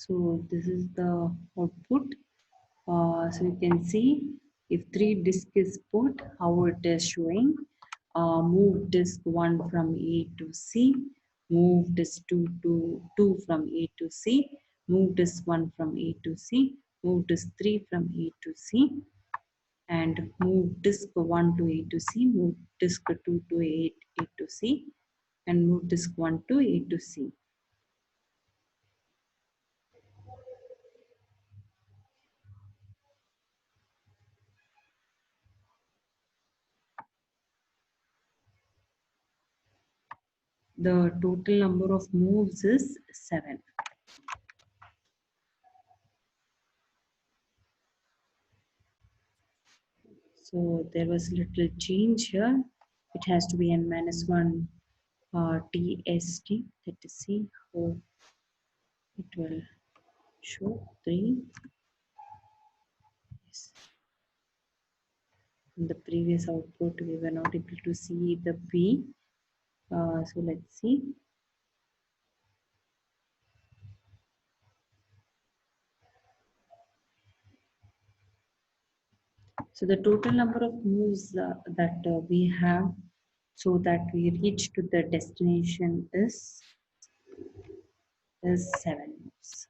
So this is the output. So you can see if 3 disk is put, how it is showing. Move disk 1 from A to C, move disk 2 from A to C, move disk 1 from A to C, move disk 3 from A to C, and move disk 1 to A to C, move disk 2 to A to C, and move disk 1 to A to C. The total number of moves is 7. So there was little change here. It has to be n minus 1 TST. Let us see how it will show 3. Yes. In the previous output, we were not able to see the P. So let's see. So the total number of moves that we have so that we reach to the destination is 7 moves.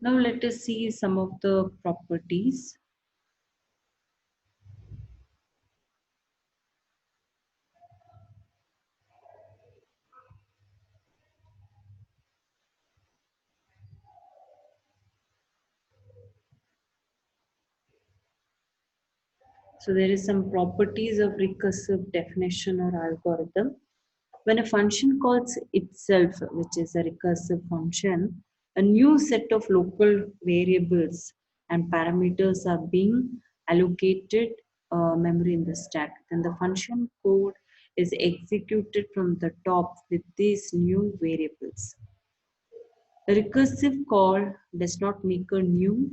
Now let us see some of the properties. So there is some properties of recursive definition or algorithm. When a function calls itself, which is a recursive function, a new set of local variables and parameters are being allocated memory in the stack. Then the function code is executed from the top with these new variables. A recursive call does not make a new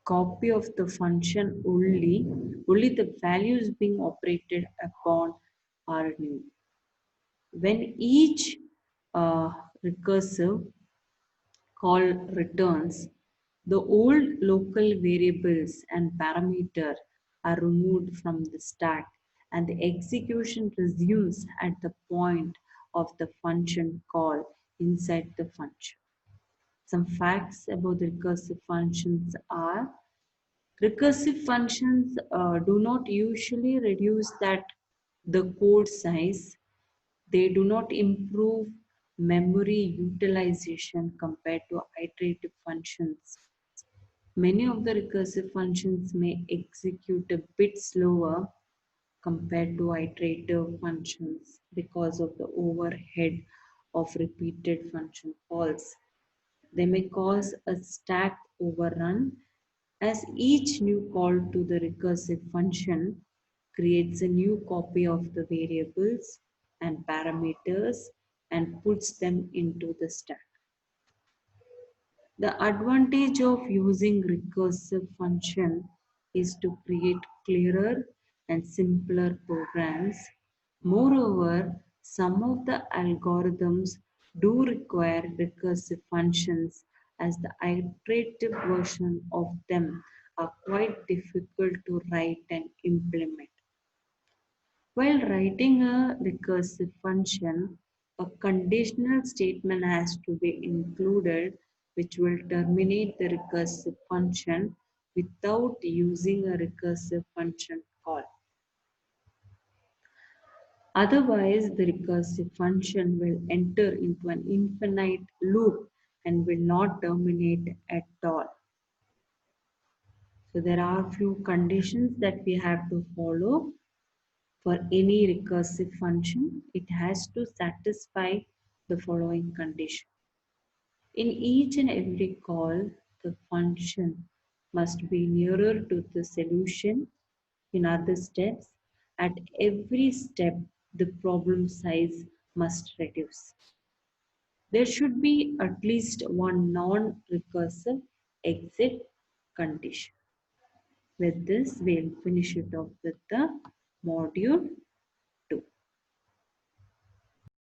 copy of the function only the values being operated upon are new. When each recursive call returns, the old local variables and parameter are removed from the stack and the execution resumes at the point of the function call inside the function. Some facts about the recursive functions are: recursive functions do not usually reduce the code size. They do not improve memory utilization compared to iterative functions. Many of the recursive functions may execute a bit slower compared to iterative functions because of the overhead of repeated function calls. They may cause a stack overrun as each new call to the recursive function creates a new copy of the variables and parameters and puts them into the stack. The advantage of using recursive function is to create clearer and simpler programs. Moreover, some of the algorithms do require recursive functions as the iterative version of them are quite difficult to write and implement. While writing a recursive function, a conditional statement has to be included which will terminate the recursive function without using a recursive function call. Otherwise, the recursive function will enter into an infinite loop and will not terminate at all. So there are few conditions that we have to follow. For any recursive function, it has to satisfy the following condition. In each and every call, the function must be nearer to the solution. In other steps, at every step, the problem size must reduce. There should be at least one non-recursive exit condition. With this, we'll finish it off with the module.